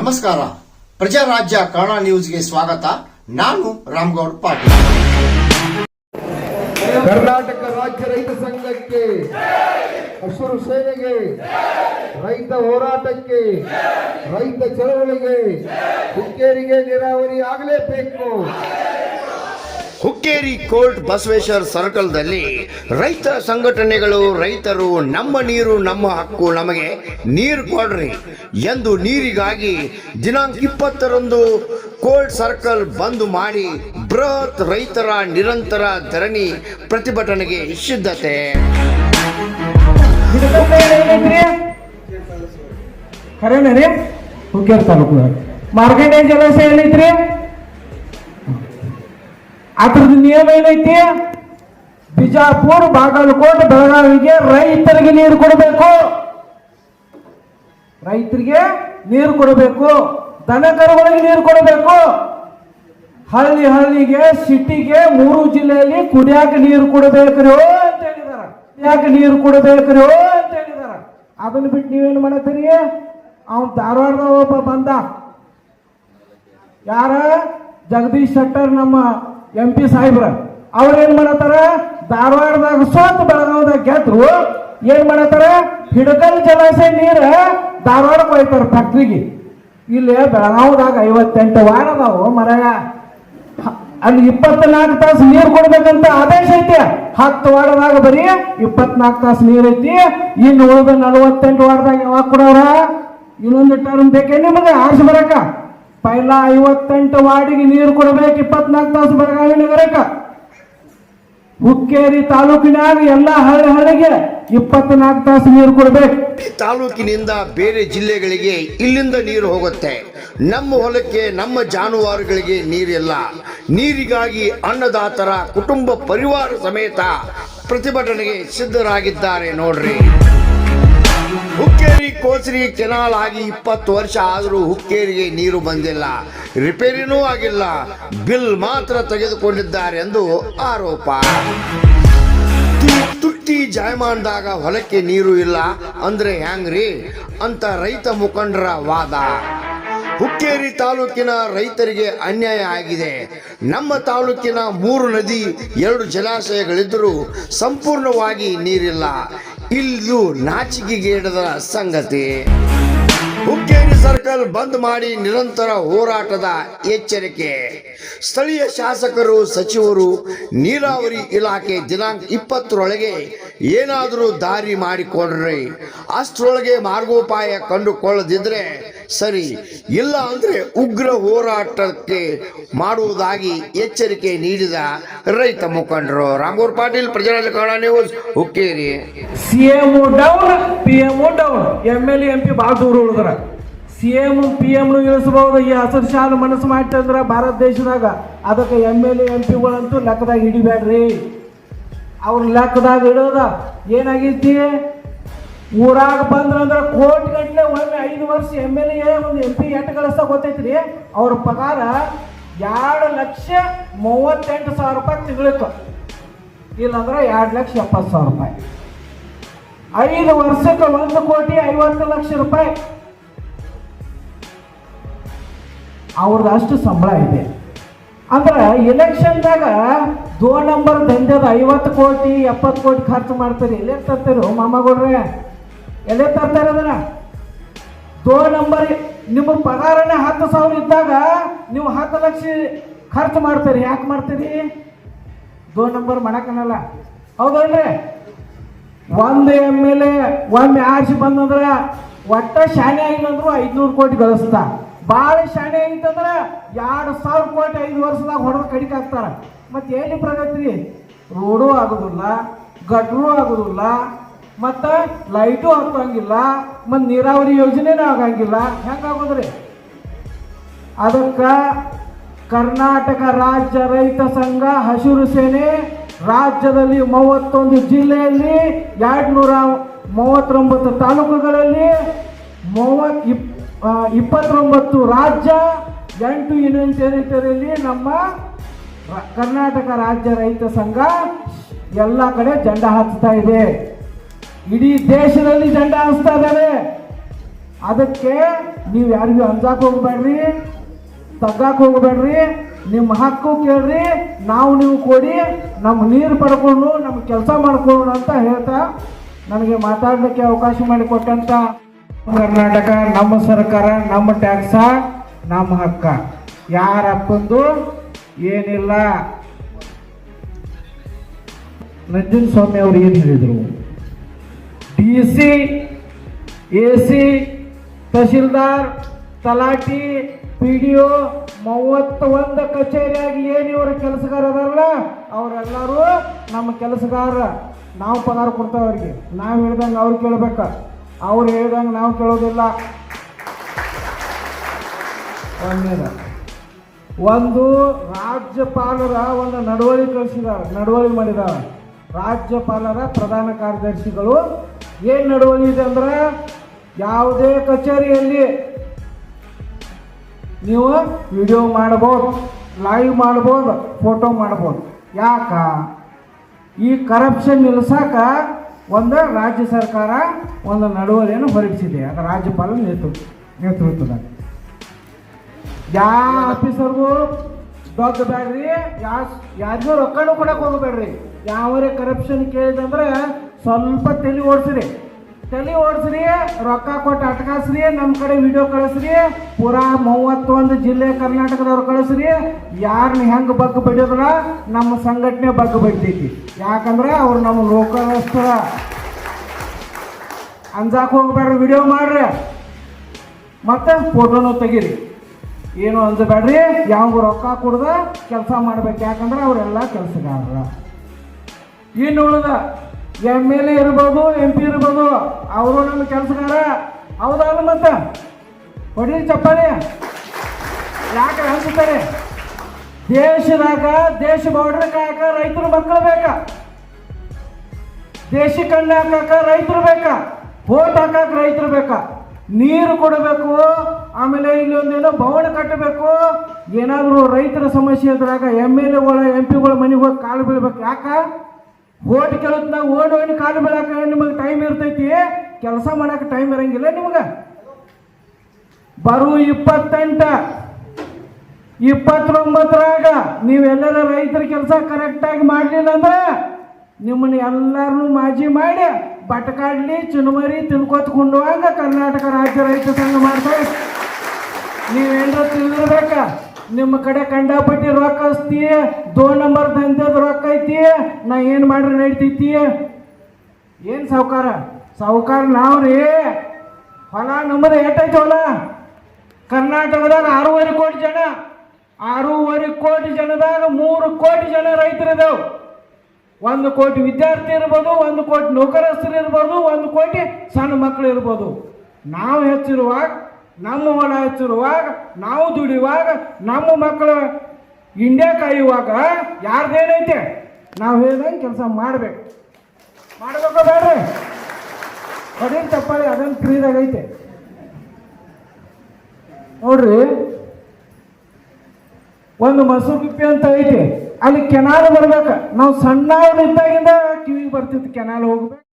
ನಮಸ್ಕಾರ. ಪ್ರಜಾರಾಜ್ಯ ಕನ್ನಡ ನ್ಯೂಸ್ಗೆ ಸ್ವಾಗತ. ನಾನು ರಾಮಗೌಡ ಪಾಟೀಲ್. ಕರ್ನಾಟಕ ರಾಜ್ಯ ರೈತ ಸಂಘಕ್ಕೆ, ಹಸಿರು ಸೇನೆಗೆ, ರೈತ ಹೋರಾಟಕ್ಕೆ, ರೈತ ಚಳವಳಿಗೆ, ಹುಕ್ಕೇರಿಗೆ ನೀರಾವರಿ ಆಗಲೇಬೇಕು. ಹುಕ್ಕೇರಿ ಕೋರ್ಟ್ ಬಸವೇಶ್ವರ ಸರ್ಕಲ್ದಲ್ಲಿ ರೈತ ಸಂಘಟನೆಗಳು ರೈತರು ನಮ್ಮ ನೀರು ನಮ್ಮ ಹಕ್ಕು, ನಮಗೆ ನೀರು ಕೊಡ್ರಿ ಎಂದು ನೀರಿಗಾಗಿ ದಿನಾಂಕ 20ರಂದು ಕೋರ್ಟ್ ಸರ್ಕಲ್ ಬಂದ್ ಮಾಡಿ ಬೃಹತ್ ರೈತರ ನಿರಂತರ ಧರಣಿ ಪ್ರತಿಭಟನೆಗೆ ಸಿದ್ಧತೆ. ಖರೇನರಿ ಹುಕ್ಕೇರಿ ತಾಲೂಕು ಮಾರ್ಕಂಡೇಯ ಜಲಾಶಯ ಏನೈತ್ರಿ? ಅದ್ರದ್ದು ನಿಯಮ ಏನೈತಿ? ಬಿಜಾಪುರ, ಬಾಗಲಕೋಟೆ, ಬೆಳಗಾವಿಗೆ ರೈತರಿಗೆ ನೀರು ಕೊಡಬೇಕು. ರೈತರಿಗೆ ನೀರು ಕೊಡಬೇಕು, ದನ ಕರುಗಳಿಗೆ ನೀರು ಕೊಡಬೇಕು. ಹಳ್ಳಿಗೆ, ಸಿಟಿಗೆ, 3 ಜಿಲ್ಲೆಯಲ್ಲಿ ಕುಡಿಯಾಕ ನೀರು ಕೊಡಬೇಕ್ರಿ ಅಂತ ಹೇಳಿದಾರ. ಯಾಕೆ ನೀರು ಕೊಡಬೇಕ್ರಿ ಅಂತ ಹೇಳಿದಾರ. ಅದನ್ನ ಬಿಟ್ಟು ನೀವೇನು ಮಾಡತ್ತೀರಿ? ಅವ್ನು ಧಾರವಾಡದ ಒಬ್ಬ ಬಂದ, ಯಾರ ಜಗದೀಶ್ ಶೆಟ್ಟರ್, ನಮ್ಮ MP ಸಾಹೇಬ್ರ. ಅವ್ರೇನ್ ಮಾಡತ್ತಾರ? ಧಾರವಾಡದಾಗ ಸೋತ್ ಬೆಳಗಾವದಾಗ ಗೆದ್ರು. ಏನ್ ಮಾಡತ್ತಾರ? ಹಿಡಕಲ್ ಜಲಾಶಯ ನೀರ ಧಾರವಾಡಕ್ಕೆ ಹೋಯ್ತಾರ ಫ್ಯಾಕ್ಟ್ರಿಗೆ. ಇಲ್ಲಿ ಬೆಳಗಾವದಾಗ 58 ವಾರ್ಡ್ ಅದಾವು ಮರಯ. ಅಲ್ಲಿ 24 ತಾಸು ನೀರು ಕೊಡ್ಬೇಕಂತ ಆದೇಶ ಐತಿ. 10 ವಾರ್ಡ್ದಾಗ ಬರೀ 24 ತಾಸು ನೀರ್ ಐತಿ. ಇನ್ನು ಉಳಿದ 48 ವಾರ್ಡ್ದಾಗ ಯಾವಾಗ ಕೊಡವ್ರ? ಇನ್ನೊಂದು ಟರ್ಮ್ ಬೇಕೇ ನಿಮಗೆ ಆರ್ಸಿ ಬರಕ? ಪೈಲ 58 ವಾರ್ಡಿಗೆ ನೀರು ಕೊಡಬೇಕು 24 ತಾಸು ಬೆಳಗಾವಿ ನಗರಕ್ಕೆ. ಹುಕ್ಕೇರಿ ತಾಲೂಕಿನಾಗ ಎಲ್ಲ ಹಳ್ಳಿಗೆ 24 ತಾಸು ನೀರು ಕೊಡಬೇಕು. ತಾಲೂಕಿನಿಂದ ಬೇರೆ ಜಿಲ್ಲೆಗಳಿಗೆ ಇಲ್ಲಿಂದ ನೀರು ಹೋಗುತ್ತೆ. ನಮ್ಮ ಹೊಲಕ್ಕೆ, ನಮ್ಮ ಜಾನುವಾರುಗಳಿಗೆ ನೀರಿಲ್ಲ. ನೀರಿಗಾಗಿ ಅನ್ನದಾತರ ಕುಟುಂಬ ಪರಿವಾರ ಸಮೇತ ಪ್ರತಿಭಟನೆಗೆ ಸಿದ್ಧರಾಗಿದ್ದಾರೆ ನೋಡ್ರಿ. ಹುಕ್ಕೇರಿ ಕೋಸರಿ ಕೆನಾಲ್ ಆಗಿ 20 ವರ್ಷ ಆದರೂ ಹುಕ್ಕೇರಿಗೆ ನೀರು ಬಂದಿಲ್ಲ, ರಿಪೇರಿನೂ ಆಗಿಲ್ಲ, ಬಿಲ್ ಮಾತ್ರ ತೆಗೆದುಕೊಂಡಿದ್ದಾರೆ ಎಂದು ಆರೋಪ. ತುಟ್ಟಿ ಜಾಯಮಾನದಾಗ ಹೊಲಕ್ಕೆ ನೀರು ಇಲ್ಲ ಅಂದ್ರೆ ಹ್ಯಾಂಗ್ರಿ ಅಂತ ರೈತ ಮುಖಂಡರ ವಾದ. ಹುಕ್ಕೇರಿ ತಾಲೂಕಿನ ರೈತರಿಗೆ ಅನ್ಯಾಯ ಆಗಿದೆ. ನಮ್ಮ ತಾಲೂಕಿನ 3 ನದಿ, 2 ಜಲಾಶಯಗಳಿದ್ದರೂ ಸಂಪೂರ್ಣವಾಗಿ ನೀರಿಲ್ಲ. ಇದು ನಾಚಿಕೆಗೇಡದ ಸಂಗತಿ. ಹುಕ್ಕೇರಿ ಸರ್ಕಲ್ ಬಂದ್ ಮಾಡಿ ನಿರಂತರ ಹೋರಾಟದ ಎಚ್ಚರಿಕೆ. ಸ್ಥಳೀಯ ಶಾಸಕರು, ಸಚಿವರು, ನೀರಾವರಿ ಇಲಾಖೆ ದಿನಾಂಕ 20ರೊಳಗೆ ಏನಾದರೂ ದಾರಿ ಮಾಡಿಕೊಡ್ರಿ. ಅಷ್ಟರೊಳಗೆ ಮಾರ್ಗೋಪಾಯ ಕಂಡುಕೊಳ್ಳದಿದ್ರೆ ಸರಿ, ಇಲ್ಲ ಅಂದ್ರೆ ಉಗ್ರ ಹೋರಾಟಕ್ಕೆ ಮಾಡುವುದಾಗಿ ಎಚ್ಚರಿಕೆ ನೀಡಿದ ರೈತ ಮುಖಂಡರು. Ramagouda Patil, Prajarajya Kannada news, Hukkeri. CM down, PM down, MLA MP ಭಾಳ ದೂರ ಉಳಿದ್ರ. CM PM ಇಳಿಸಬಹುದು. ಈ ಹಸಿರು ಶಾಲು ಮನಸ್ಸು ಮಾಡ್ತಂದ್ರ ಭಾರತ ದೇಶದಾಗ ಅದಕ್ಕೆ MLA MP ಗಳಂತೂ ಲೆಕ್ಕದಾಗ ಹಿಡಿಬೇಡ್ರಿ. ಅವ್ರ ಲೆಕ್ಕದಾಗ ಇಡೋದ ಏನಾಗೈತಿ? ಊರಾಗ ಬಂದ್ರಂದ್ರೆ ಕೋಟಿ ಗಟ್ಟಲೆ ಒಮ್ಮೆ 5 ವರ್ಷ MLA ಒಂದು MP ಎಟ್ಟು ಗಳಿಸ್ತಾ ಗೊತ್ತೈತ್ರಿ. ಅವ್ರ ಪಗಾರ 2,38,000 ರೂಪಾಯಿ ತಿಂಗಳಿಗೆ, ಇಲ್ಲಾಂದ್ರೆ 2,70,000 ರೂಪಾಯಿ. 5 ವರ್ಷಕ್ಕೆ 1,50,00,000 ರೂಪಾಯಿ ಅವ್ರದ್ದು ಅಷ್ಟು ಸಂಬಳ ಇದೆ. ಅಂದ್ರೆ ಎಲೆಕ್ಷನ್ದಾಗ 2 ನಂಬರ್ ದಂಧೆದ 50 ಕೋಟಿ 70 ಕೋಟಿ ಖರ್ಚು ಮಾಡ್ತಾರೆ. ಎಲ್ಲೇ ತರ್ತಾರೋ ಮಾಮಗೌಡ್ರೆ, ಎಲ್ಲೇ ತರ್ತಾರೆ ಅದನ್ನ? 2 ನಂಬರ್ ನಿಮ್ಮ ಪಗಾರನೇ 10,000 ಇದ್ದಾಗ ನೀವು 10 ಲಕ್ಷ ಖರ್ಚು ಮಾಡ್ತೀರಿ. ಯಾಕೆ ಮಾಡ್ತೀರಿ? 2 ನಂಬರ್ ಮಾಡಕ್ಕನಲ್ಲ, ಹೌದಲ್ರಿ? ಒಂದು MLA ಒಮ್ಮೆ ಆರ್ಸಿ ಬಂದಂದ್ರೆ ಒಟ್ಟ ಶಾನೆ ಆಗಿಲ್ಲಂದ್ರು 500 ಕೋಟಿ ಗಳಿಸ್ತಾ. ಭಾಳ ಶಾನೆ ಆಗಿತ್ತಂದ್ರೆ 2,000 ಕೋಟಿ 5 ವರ್ಷದಾಗ ಹೊಡೆದು ಕಡಿಕೆ ಹಾಕ್ತಾರ. ಮತ್ತೆ ಎಲ್ಲಿ ಪ್ರಗತಿ? ರೋಡು ಆಗೋದಿಲ್ಲ, ಗಟ್ರೂ ಆಗೋದಿಲ್ಲ, ಮತ್ತು ಲೈಟು ಹತ್ತಂಗಿಲ್ಲ, ಮತ್ತು ನೀರಾವರಿ ಯೋಜನೆನೂ ಆಗಂಗಿಲ್ಲ. ಹೆಂಗಾಗೋದ್ರಿ? ಅದಕ್ಕೆ ಕರ್ನಾಟಕ ರಾಜ್ಯ ರೈತ ಸಂಘ, ಹಸಿರು ಸೇನೆ ರಾಜ್ಯದಲ್ಲಿ 31 ಜಿಲ್ಲೆಯಲ್ಲಿ 239 ತಾಲೂಕುಗಳಲ್ಲಿ 29 ರಾಜ್ಯ, 8 ಯೂನಿಯನ್ ಟೆರಿಟರಿಯಲ್ಲಿ ನಮ್ಮ ಕರ್ನಾಟಕ ರಾಜ್ಯ ರೈತ ಸಂಘ ಎಲ್ಲ ಕಡೆ ಜೆಂಡಾ ಹಚ್ತಾ ಇದೆ. ಇಡೀ ದೇಶದಲ್ಲಿ ಜೆಂಡಾ ಹಚ್ತಾ ಇದ್ದಾರೆ. ಅದಕ್ಕೆ ನೀವು ಯಾರಿಗೂ ಅಂಜಾಕ್ ಹೋಗ್ಬೇಡ್ರಿ, ತಗ್ಗಾಕ್ ಹೋಗ್ಬೇಡ್ರಿ, ನಿಮ್ಮ ಹಕ್ಕು ಕೇಳ್ರಿ, ನಾವು ನೀವು ಕೊಡಿ, ನಮ್ಮ ನೀರು ಪಡ್ಕೊಂಡು ನಮ್ಮ ಕೆಲಸ ಮಾಡ್ಕೊಳ್ಳೋಣ ಅಂತ ಹೇಳ್ತಾ ನನಗೆ ಮಾತಾಡಲಿಕ್ಕೆ ಅವಕಾಶ ಮಾಡಿಕೊಟ್ಟಂತ ಕರ್ನಾಟಕ ನಮ್ಮ ಸರ್ಕಾರ, ನಮ್ಮ ಟ್ಯಾಕ್ಸ, ನಮ್ಮ ಹಕ್ಕ, ಯಾರ ಅಪ್ಪಂದು ಏನಿಲ್ಲ. ನಂಜನ್ ಸ್ವಾಮಿ ಅವರು ಏನು ಹೇಳಿದರು? DC, AC, ತಹಶೀಲ್ದಾರ್, ತಲಾಟಿ, PDO 31 ಕಚೇರಿಯಾಗಿ ಏನು ಇವರು ಕೆಲಸಗಾರ ಅದಾರಲ್ಲ ಅವರೆಲ್ಲರೂ ನಮ್ಮ ಕೆಲಸಗಾರ. ನಾವು ಪಗಾರ ಕೊಡ್ತೇವೆ ಅವ್ರಿಗೆ. ನಾವು ಹೇಳ್ದಂಗೆ ಅವ್ರು ಕೇಳ್ಬೇಕ, ಅವ್ರು ಹೇಳ್ದಂಗೆ ನಾವು ಕೇಳೋದಿಲ್ಲ. ಒಂದು ರಾಜ್ಯಪಾಲರ ಒಂದು ನಡವಳಿ ಮಾಡಿದ್ದಾರೆ. ರಾಜ್ಯಪಾಲರ ಪ್ರಧಾನ ಕಾರ್ಯದರ್ಶಿಗಳು ಏನು ನಡವಳಿ ಇದೆ ಅಂದ್ರೆ, ಯಾವುದೇ ಕಚೇರಿಯಲ್ಲಿ ನೀವು ವಿಡಿಯೋ ಮಾಡ್ಬೋದು, ಲೈವ್ ಮಾಡ್ಬೋದು, ಫೋಟೋ ಮಾಡ್ಬೋದು. ಯಾಕ? ಈ ಕರಪ್ಷನ್ ನಿಲ್ಲಿಸಾಕ ಒಂದು ರಾಜ್ಯ ಸರ್ಕಾರ ಒಂದು ನಡವಳಿಯನ್ನು ಹೊರಡಿಸಿದೆ. ಅದು ರಾಜ್ಯಪಾಲ ನೇತೃತ್ವದಾಗ. ಯಾವ ಆಫೀಸರ್ಗೂ ಬೇಡ್ರಿ, ಯಾರಿಗೂ ರೊಕ್ಕನೂ ಕೊಡಕ್ಕೆ ಹೋಗಬೇಡ್ರಿ. ಯಾವರೇ ಕರಪ್ಷನ್ ಕೇಳಿದಂದ್ರೆ ಸ್ವಲ್ಪ ತಲೆ ಓಡಿಸ್ರಿ, ರೊಕ್ಕ ಕೊಟ್ಟು ಅಟ್ಕಾಸ್ರಿ, ನಮ್ಮ ಕಡೆ ವಿಡಿಯೋ ಕಳಿಸ್ರಿ, ಪೂರಾ 31 ಜಿಲ್ಲೆ ಕರ್ನಾಟಕದವ್ರು ಕಳಿಸ್ರಿ. ಯಾರನ್ನ ಹೆಂಗೆ ಬಗ್ಗ ಬಡಿಯೋದ್ರ ನಮ್ಮ ಸಂಘಟನೆ ಬಗ್ಗ ಬಡಿತೈತಿ. ಯಾಕಂದ್ರೆ ಅವ್ರು ನಮ್ಮ ಲೋಕಸ್ಥರ. ಅಂಜಾಕ್ ಹೋಗ್ಬೇಡ್ರಿ, ವಿಡಿಯೋ ಮಾಡ್ರಿ, ಮತ್ತೆ ಫೋಟೋನು ತೆಗೀರಿ. ಏನು ಅಂಜಬೇಡ್ರಿ, ಯಾವ ರೊಕ್ಕ ಕೊಡ್ದ ಕೆಲಸ ಮಾಡ್ಬೇಕು. ಯಾಕಂದ್ರೆ ಅವರೆಲ್ಲ ಕೆಲಸಗಾರರ. ಇನ್ನು ಉಳಿದ MLA ಇರ್ಬೋದು, MP ಇರ್ಬೋದು, ಅವರು ನಮ್ಮ ಕೆಲಸಗಾರ. ಹೌದಲ್ಲ? ಮತ್ತೆ ಹೊಡಿ ಚಪ್ಪಾಳಿ. ಯಾಕೆ ಅನ್ಸುತ್ತಾರೆ? ದೇಶದಾಗ ದೇಶ ಬಾರ್ಡರ್ ಕಾಯಕ ರೈತರ ಮಕ್ಕಳು ಬೇಕ, ದೇಶಕ್ಕೆ ಕಣ್ಣು ಹಾಕಾಕ ರೈತರು ಬೇಕ, ವೋಟ್ ಹಾಕಾಕ ರೈತರು ಬೇಕ, ನೀರು ಕೊಡಬೇಕು, ಆಮೇಲೆ ಇಲ್ಲಿ ಒಂದೇನೋ ಭವನ ಕಟ್ಟಬೇಕು. ಏನಾದರೂ ರೈತರ ಸಮಸ್ಯೆ ಇದ್ರಾಗ MLAಗಳು MP ಮನೆಗೆ ಹೋಗಿ ಕಾಲು ಬೀಳ್ಬೇಕು. ಯಾಕ? ಓಟ್ ಕೇಳುತ್ತಾ ಓಡಿ ಕಾಲು ಬೀಳಾಕ ನಿಮಗೆ ಟೈಮ್ ಇರ್ತೈತಿ, ಕೆಲಸ ಮಾಡಕ್ಕೆ ಟೈಮ್ ಇರಂಗಿಲ್ಲ ನಿಮಗೆ. ಬರು 28, 29ರಾಗ ನೀವೆಲ್ಲರ ರೈತರ ಕೆಲಸ ಕರೆಕ್ಟಾಗಿ ಮಾಡಲಿಲ್ಲ ಅಂದ್ರೆ ನಿಮ್ಮನ್ನ ಎಲ್ಲರನ್ನೂ ಮಾಜಿ ಮಾಡಿ ಬಟಕಾಡ್ಲಿ ಚುನುಮರಿ ತಿನ್ಕೋತ್ಕೊಂಡುವಾಗ ಕರ್ನಾಟಕ ರಾಜ್ಯ ರೈತ ಸಂಘ ಮಾಡ್ತಾರೆ. ನೀವೇನಾರ ತಿಳಿದಿರ್ಬೇಕ, ನಿಮ್ಮ ಕಡೆ ಕಂಡಾಪಟ್ಟಿ ರೊಕ್ಕ ಹಸ್ತಿ, 2 ನಂಬರ್ ದಂಧೆದ ರೊಕ್ಕ ಐತಿ, ನಾ ಏನು ಮಾಡ್ರಿ ನಡಿತೈತಿ? ಏನು ಸಾವುಕಾರ ನಾವ್ರಿ. ಹೊಲ ನಮ್ಮದು ಎಷ್ಟೈತಿ ಹೊಲ? ಕರ್ನಾಟಕದಾಗ 6.5 ಕೋಟಿ ಜನ, 6.5 ಕೋಟಿ ಜನದಾಗ 3 ಕೋಟಿ ಜನ ರೈತರಿದ್ದಾವೆ. 1 ಕೋಟಿ ವಿದ್ಯಾರ್ಥಿ ಇರ್ಬೋದು, 1 ಕೋಟಿ ನೌಕರಸ್ಥರು ಇರ್ಬೋದು, 1 ಕೋಟಿ ಸಣ್ಣ ಮಕ್ಕಳು ಇರ್ಬೋದು. ನಾವು ಹೆಚ್ಚಿರುವಾಗ, ನಮ್ಮ ಹೊಲ ಹೆಚ್ಚಿರುವಾಗ, ನಾವು ದುಡಿಯುವಾಗ, ನಮ್ಮ ಮಕ್ಕಳು ಇಂಡಿಯಾ ಕಾಯುವಾಗ ಯಾರ್ದೇನೈತೆ? ನಾವು ಹೇಳ್ದಂಗೆ ಕೆಲಸ ಮಾಡಬೇಕು ಬೇಡ್ರಿ? ಅದೇನು ತಪ್ಪಾಳಿ, ಅದನ್ನು ಫ್ರೀದಾಗ ಐತೆ ನೋಡ್ರಿ. ಒಂದು ಮಸೂಗುಪ್ಪಿ ಅಂತ ಐತಿ, ಅಲ್ಲಿ ಕೆನಾಲ್ ಬರ್ಬೇಕು. ನಾವು ಸಣ್ಣವ್ರು ಇದ್ದಾಗಿಂದ ಕಿವಿಗೆ ಬರ್ತಿತ್ತು ಕೆನಾಲ್ ಹೋಗ್ಬೇಕು.